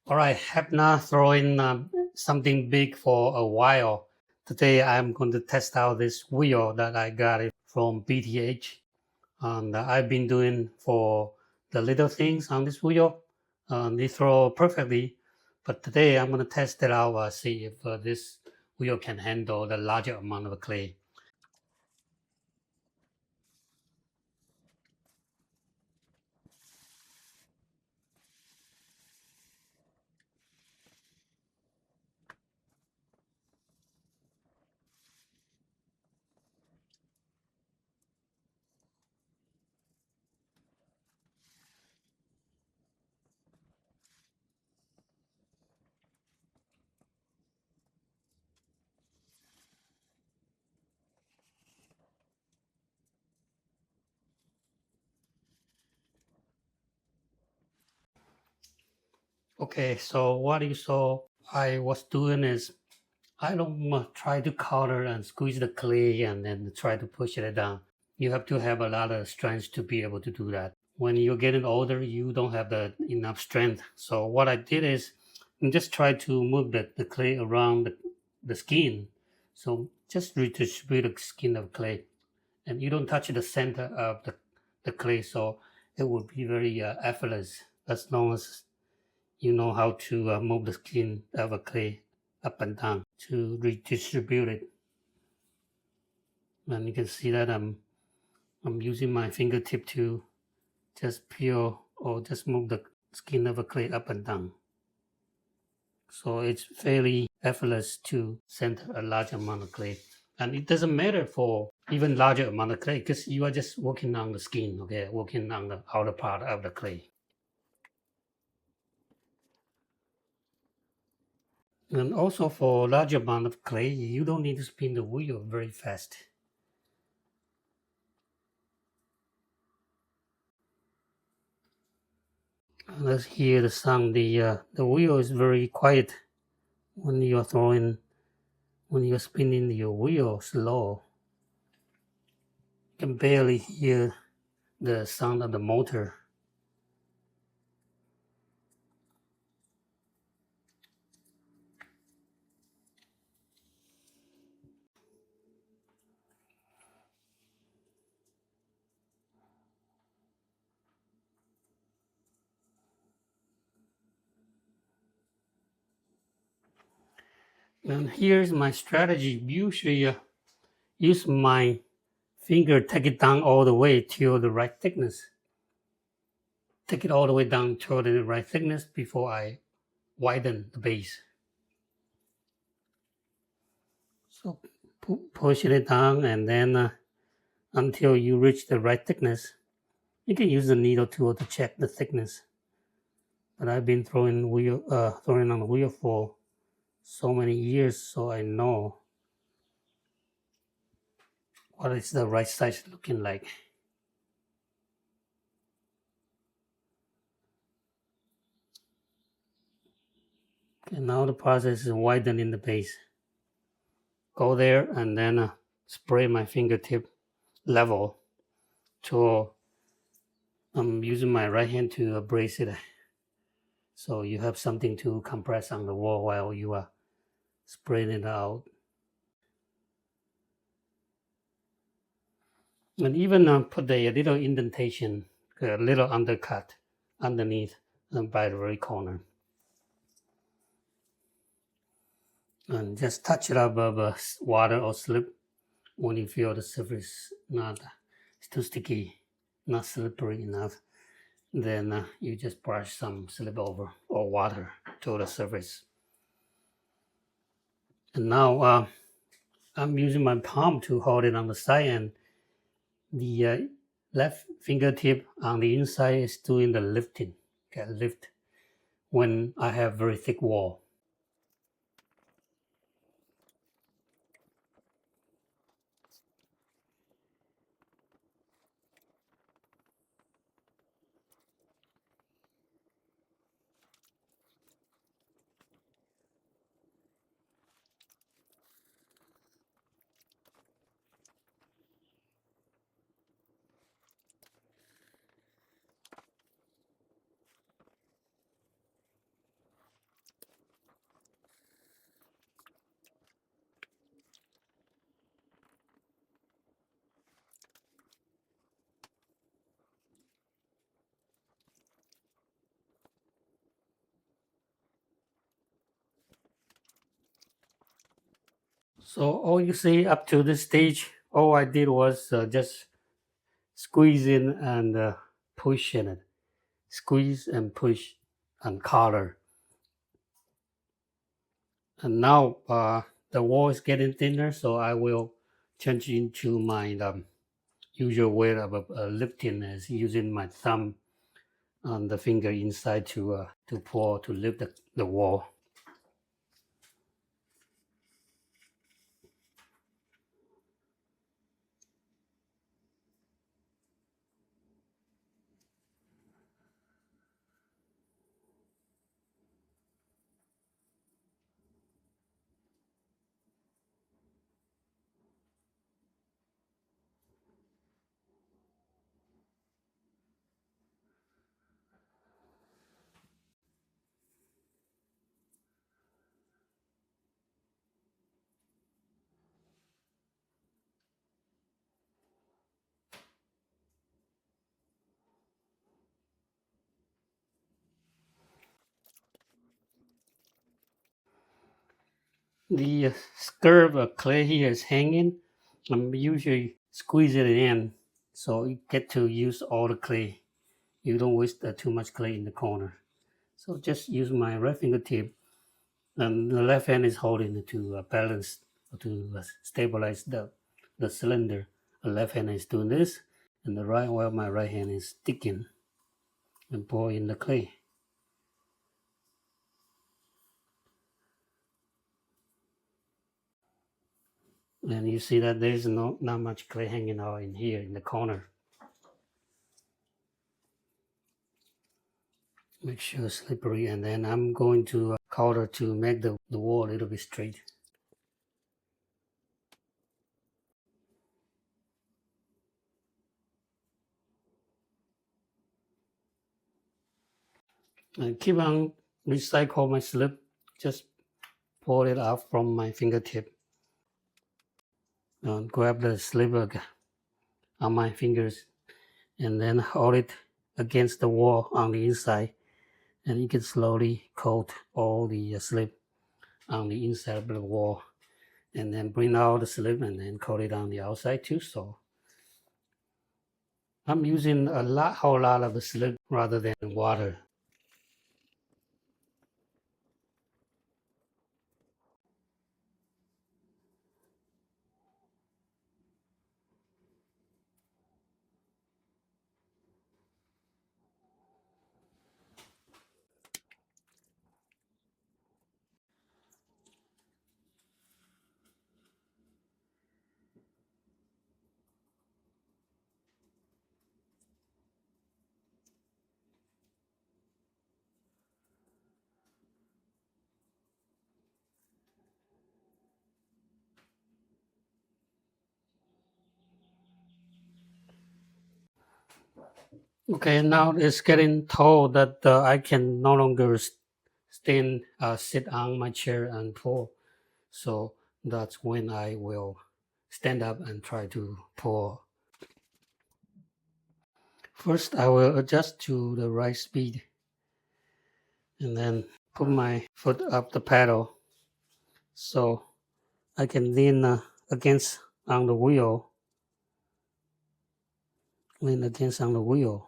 Alright, have not thrown something big for a while. Today I'm going to test out this wheel that I got it from BTH. And I've been doing for the little things on this wheel. They throw perfectly, but today I'm going to test it out, see if this wheel can handle the larger amount of clay. Okay, so what you saw I was doing is I don't try to counter and squeeze the clay and then try to push it down. You have to have a lot of strength to be able to do that. When you're getting older, you don't have enough strength. So what I did is just try to move the clay around the skin. So just redistribute the skin of clay. And you don't touch the center of the clay, so it will be very effortless as long as you know how to move the skin of a clay up and down to redistribute it. And you can see that I'm using my fingertip to just peel or just move the skin of a clay up and down. So it's fairly effortless to center a large amount of clay. And it doesn't matter for even larger amount of clay because you are just working on the skin, okay, working on the outer part of the clay. And also for large amount of clay, you don't need to spin the wheel very fast. Let's hear the sound. The wheel is very quiet when you're spinning your wheel slow. You can barely hear the sound of the motor. And here's my strategy. Usually use my finger, take it down all the way to the right thickness. Take it all the way down to the right thickness before I widen the base. So push it down and then until you reach the right thickness. You can use the needle tool to check the thickness. But I've been throwing on the wheel for so many years, so I know what is the right size looking like. Okay, now the process is widening the base. Go there and then spray my fingertip level to I'm using my right hand to brace it. So you have something to compress on the wall while you are spraying it out. And even put a little indentation, a little undercut underneath by the very corner. And just touch it up with water or slip when you feel the surface not it's too sticky, not slippery enough. Then you just brush some slip over or water to the surface. And now I'm using my palm to hold it on the side, and the left fingertip on the inside is doing the lifting. Okay, lift when I have very thick wall. So all you see up to this stage, all I did was just squeeze in and push in it, squeeze and push and color. And now the wall is getting thinner, so I will change into my usual way of lifting, is using my thumb on the finger inside to pour to lift the wall. The curve of clay here is hanging. I'm usually squeezing it in so you get to use all the clay. You don't waste too much clay in the corner. So just use my right fingertip, and the left hand is holding it to balance, to stabilize the cylinder. The left hand is doing this, and the right, while my right hand is sticking and pour in the clay. And you see that there's not much clay hanging out in here in the corner. Make sure it's slippery, and then I'm going to color to make the wall a little bit straight. And keep on recycle my slip, just pull it out from my fingertip. Grab the slip on my fingers and then hold it against the wall on the inside, and you can slowly coat all the slip on the inside of the wall, and then bring out the slip and then coat it on the outside too. So I'm using whole lot of the slip rather than water. Okay, now it's getting tall that I can no longer sit on my chair and pour. So that's when I will stand up and try to pour. First, I will adjust to the right speed and then put my foot up the pedal so I can lean against on the wheel. Lean against on the wheel.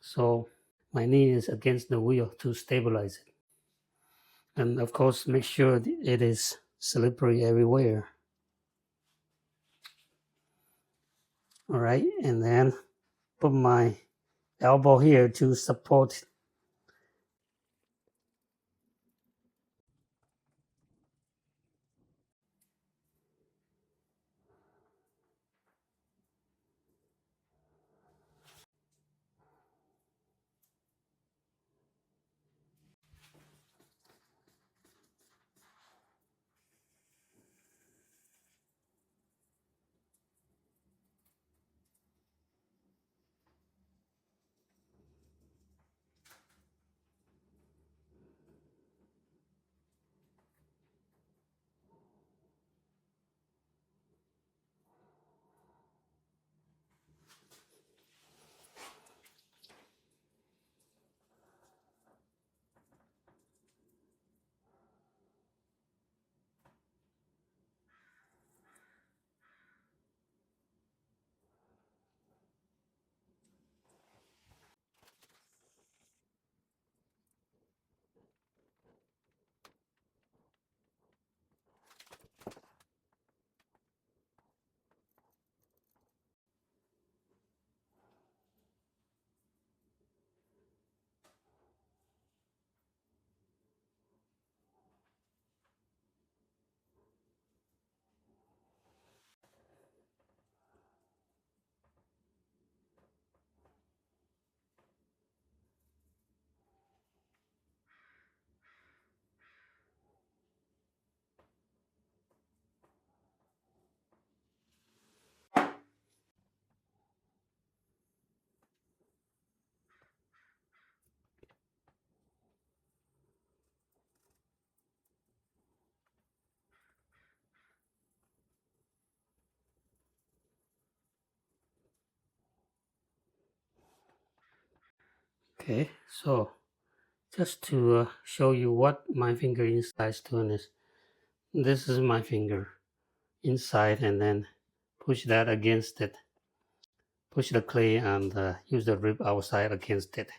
So my knee is against the wheel to stabilize it. And of course, make sure it is slippery everywhere. All right, and then put my elbow here to support. Okay, so just to show you what my finger inside is doing is, this is my finger inside, and then push that against it, push the clay and use the rib outside against it.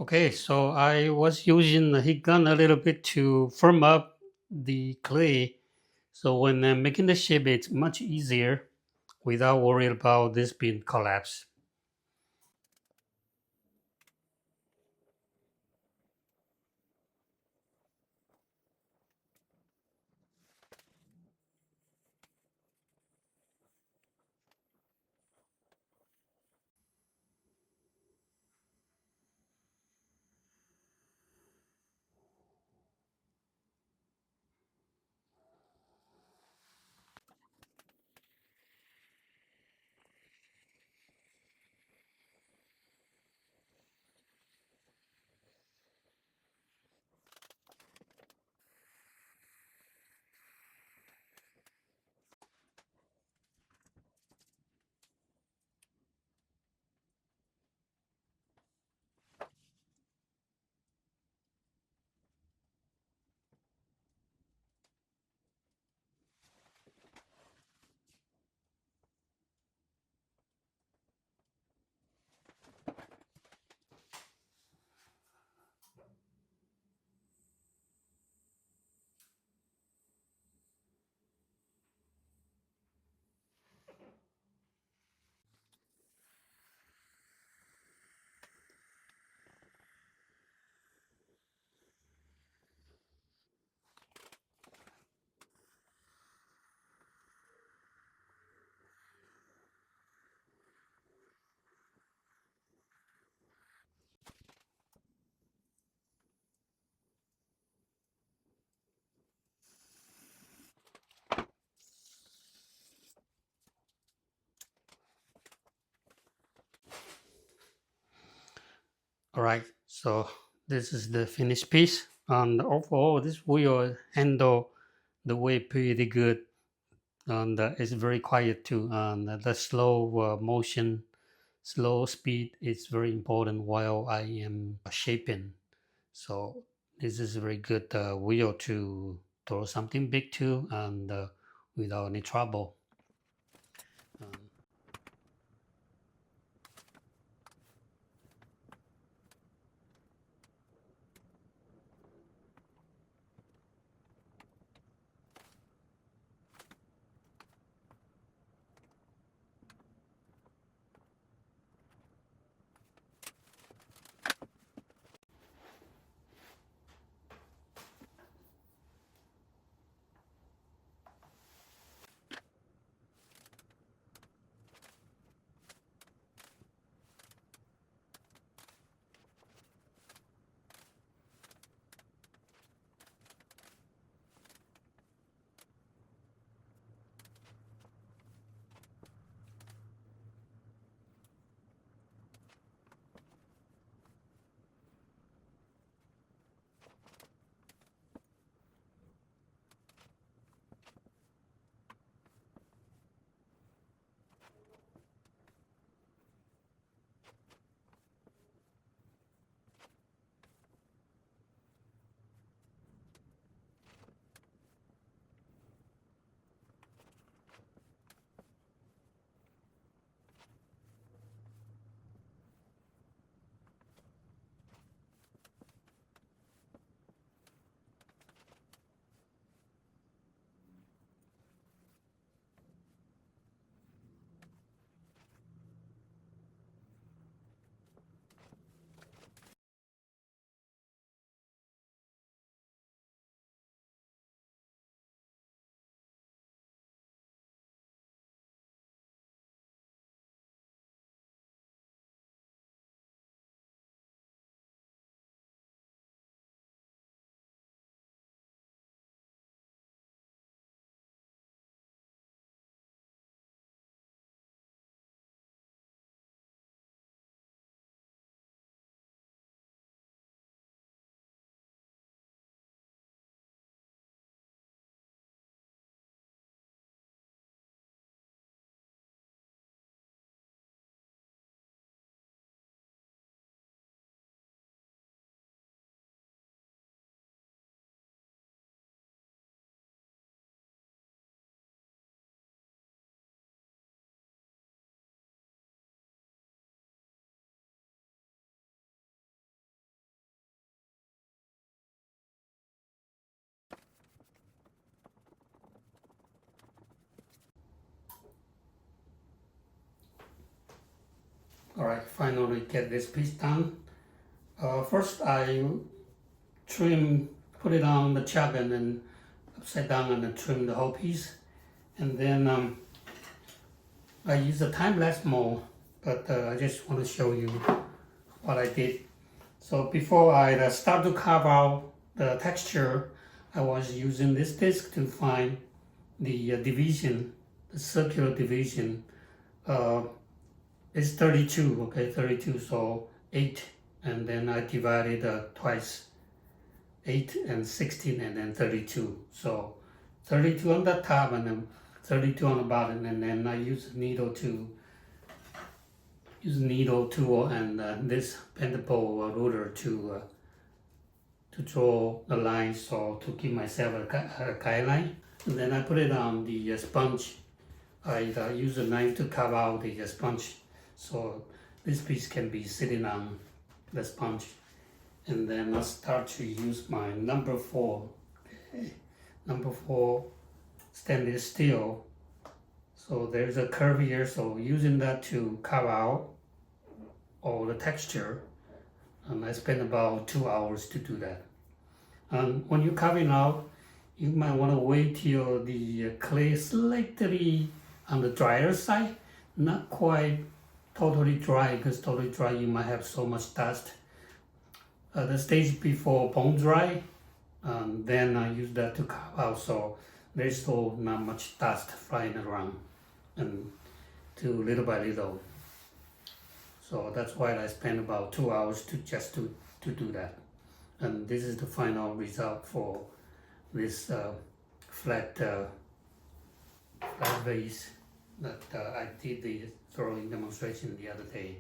Okay, so I was using the heat gun a little bit to firm up the clay, so when I'm making the shape it's much easier without worrying about this being collapsed. All right, so this is the finished piece, and overall this wheel handle the way pretty good, and it's very quiet too, and the slow motion, slow speed is very important while I am shaping. So this is a very good wheel to throw something big to, and without any trouble. Um, Alright, finally get this piece done. First I put it on the chuck and then upside down and then trim the whole piece. And then I use a time-lapse mode, but I just want to show you what I did. So before I start to carve out the texture, I was using this disc to find the division, the circular division. It's 32, okay, 32, so 8, and then I divided twice, 8 and 16, and then 32. So 32 on the top and then 32 on the bottom, and then I use needle tool and this bendable ruler to draw the line, so to give myself a guideline. And then I put it on the sponge. I use a knife to carve out the sponge, so this piece can be sitting on the sponge. And then I start to use my number 4 stainless steel. So there's a curve here, so using that to carve out all the texture. And I spent about 2 hours to do that. And when you're carving out, you might want to wait till the clay slightly on the drier side, not quite totally dry, because totally dry you might have so much dust. The stage before bone dry, then I use that to carve out, so there's still not much dust flying around, and to little by little. So that's why I spent about 2 hours to do that. And this is the final result for this flat vase that I did the throwing demonstration the other day.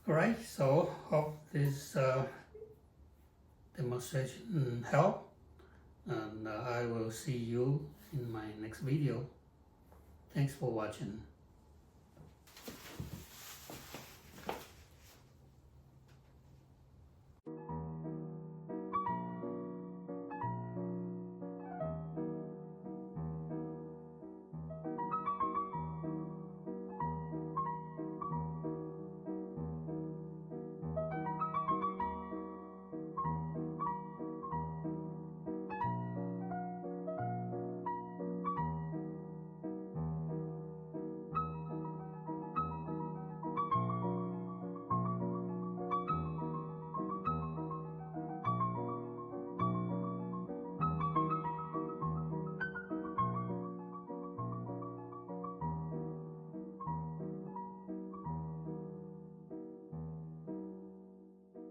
Alright, so hope this demonstration helped, and I will see you in my next video. Thanks for watching.